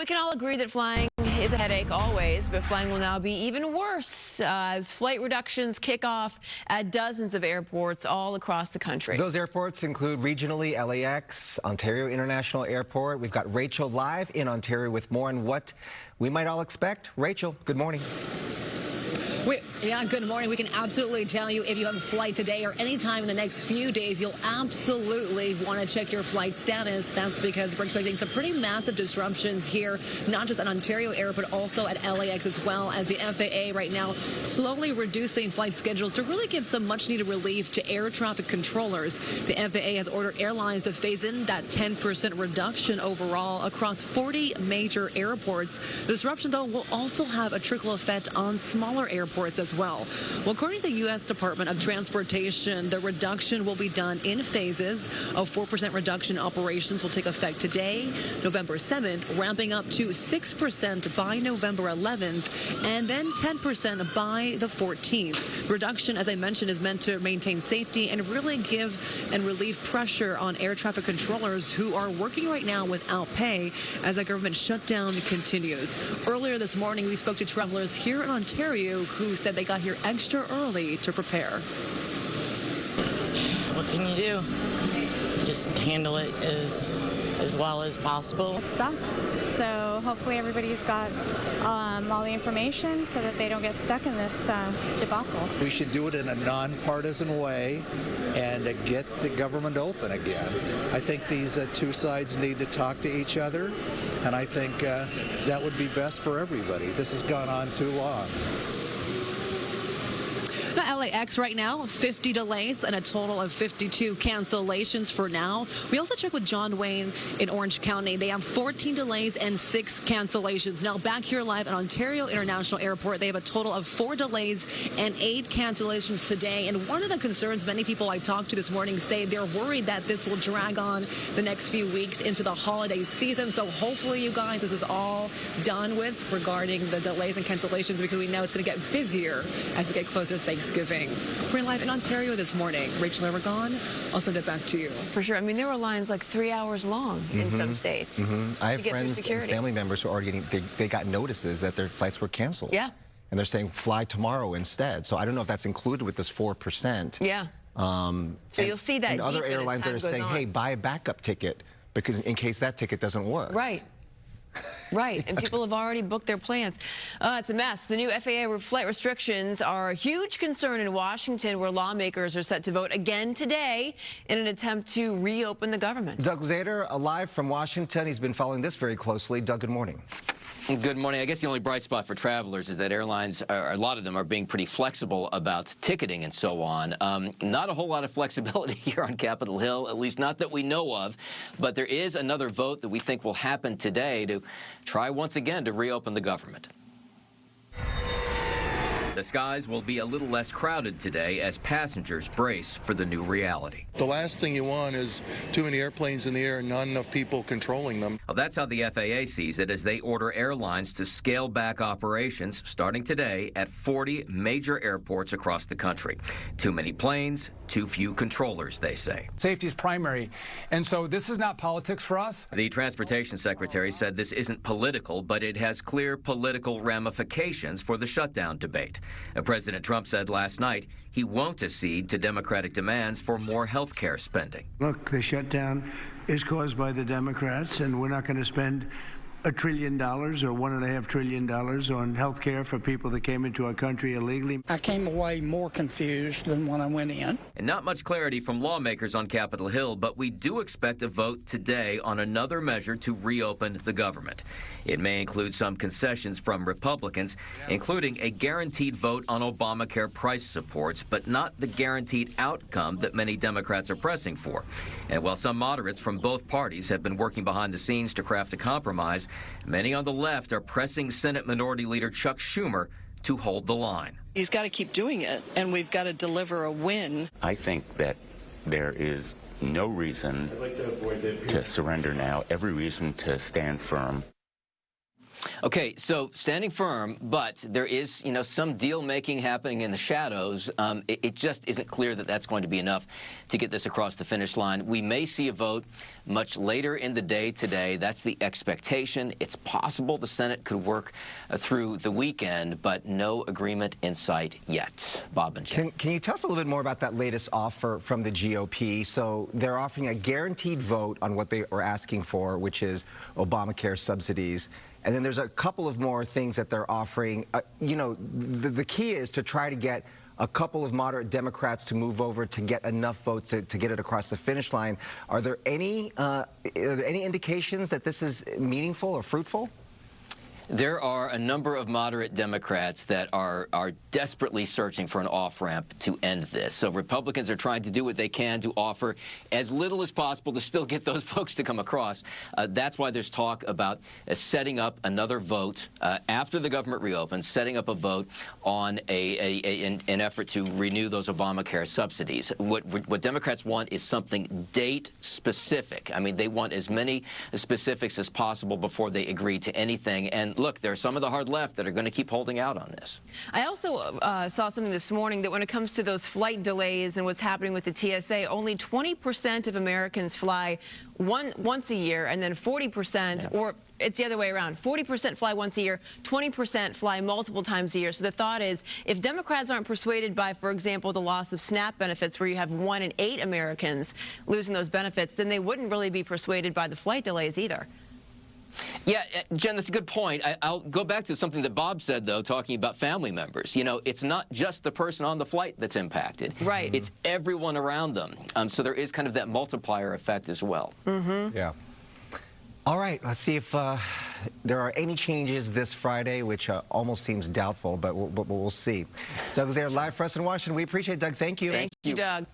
We can all agree that flying is a headache always, but flying will now be even worse as flight reductions kick off at dozens of airports all across the country. Those airports include regionally LAX, Ontario International Airport. We've got Rachel live in Ontario with more on what we might all expect. Rachel, good morning. Good morning. We can absolutely tell you if you have a flight today or anytime in the next few days, you'll absolutely want to check your flight status. That's because we're expecting some pretty massive disruptions here, not just at Ontario Air, but also at LAX, as well as the FAA right now slowly reducing flight schedules to really give some much needed relief to air traffic controllers. The FAA has ordered airlines to phase in that 10% reduction overall across 40 major airports. The disruption, though, will also have a trickle effect on smaller airports as well. Well, according to the U.S. Department of Transportation, the reduction will be done in phases. A 4% reduction in operations will take effect today, November 7th, ramping up to 6% by November 11th, and then 10% by the 14th. Reduction, as I mentioned, is meant to maintain safety and really give and relieve pressure on air traffic controllers who are working right now without pay as the government shutdown continues. Earlier this morning, we spoke to travelers here in Ontario who said they got here extra early to prepare. What can you do? Just handle it as well as possible. It sucks. So hopefully everybody's got all the information so that they don't get stuck in this debacle. We should do it in a nonpartisan way and get the government open again. I think these two sides need to talk to each other, and I think that would be best for everybody. This has gone on too long. Now, LAX right now, 50 delays and a total of 52 cancellations for now. We also checked with John Wayne in Orange County. They have 14 delays and 6 cancellations. Now, back here live at Ontario International Airport, they have a total of 4 delays and 8 cancellations today. And one of the concerns many people I talked to this morning say they're worried that this will drag on the next few weeks into the holiday season. So hopefully, you guys, this is all done with regarding the delays and cancellations, because we know it's going to get busier as we get closer to Thanksgiving. We're live in Ontario this morning. Rachel Aragon, I'll send it back to you. For sure. I mean, there were lines like 3 hours long in some states. I have friends and family members who are already getting, they got notices that their flights were canceled. Yeah. And they're saying fly tomorrow instead. So I don't know if that's included with this 4%. Yeah. So you'll see that. And other airlines that are saying, hey, buy a backup ticket because in case that ticket doesn't work. Right. Right, and people have already booked their plans. It's a mess. The new FAA flight restrictions are a huge concern in Washington, where lawmakers are set to vote again today in an attempt to reopen the government. Doug Zader, live from Washington. He's been following this very closely. Doug, good morning. Good morning. I guess the only bright spot for travelers is that airlines, a lot of them, are being pretty flexible about ticketing and so on. Not a whole lot of flexibility here on Capitol Hill, at least not that we know of. But there is another vote that we think will happen today to try once again to reopen the government. The skies will be a little less crowded today as passengers brace for the new reality. The last thing you want is too many airplanes in the air and not enough people controlling them. Well, that's how the FAA sees it as they order airlines to scale back operations starting today at 40 major airports across the country. Too many planes, too few controllers, they say. Safety is primary, and so this is not politics for us. The Transportation Secretary said this isn't political, but it has clear political ramifications for the shutdown debate. President Trump said last night he won't accede to Democratic demands for more health care spending. Look, the shutdown is caused by the Democrats, and we're not going to spend $1 trillion or $1.5 trillion on health care for people that came into our country illegally. I came away more confused than when I went in. And not much clarity from lawmakers on Capitol Hill, but we do expect a vote today on another measure to reopen the government. It may include some concessions from Republicans, including a guaranteed vote on Obamacare price supports, but not the guaranteed outcome that many Democrats are pressing for. And while some moderates from both parties have been working behind the scenes to craft a compromise, many on the left are pressing Senate Minority Leader Chuck Schumer to hold the line. He's got to keep doing it, and we've got to deliver a win. I think that there is no reason to surrender now, every reason to stand firm. Okay, so standing firm, but there is, some deal-making happening in the shadows. It just isn't clear that that's going to be enough to get this across the finish line. We may see a vote much later in the day today. That's the expectation. It's possible the Senate could work through the weekend, but no agreement in sight yet. Bob and Jim. Can you tell us a little bit more about that latest offer from the GOP? So they're offering a guaranteed vote on what they are asking for, which is Obamacare subsidies. And then there's a couple of more things that they're offering. The key is to try to get a couple of moderate Democrats to move over to get enough votes to get it across the finish line. Are there any indications that this is meaningful or fruitful? There are a number of moderate Democrats that are desperately searching for an off-ramp to end this. So Republicans are trying to do what they can to offer as little as possible to still get those folks to come across. That's why there's talk about setting up another vote after the government reopens, setting up a vote on an effort to renew those Obamacare subsidies. What Democrats want is something date-specific. I mean, they want as many specifics as possible before they agree to anything. And look, there are some of the hard left that are going to keep holding out on this. I also saw something this morning that when it comes to those flight delays and what's happening with the TSA, only 20% of Americans fly once a year, and then 40%, or it's the other way around, 40% fly once a year, 20% fly multiple times a year. So the thought is, if Democrats aren't persuaded by, for example, the loss of SNAP benefits, where you have 1 in 8 Americans losing those benefits, then they wouldn't really be persuaded by the flight delays either. Yeah, Jen, that's a good point. I'll go back to something that Bob said, though, talking about family members. It's not just the person on the flight that's impacted. Right. It's everyone around them. So there is kind of that multiplier effect as well. Mm-hmm. Yeah. All right, let's see if there are any changes this Friday, which almost seems doubtful, but we'll see. Doug is there live for us in Washington. We appreciate it, Doug. Thank you. Thank you, Doug.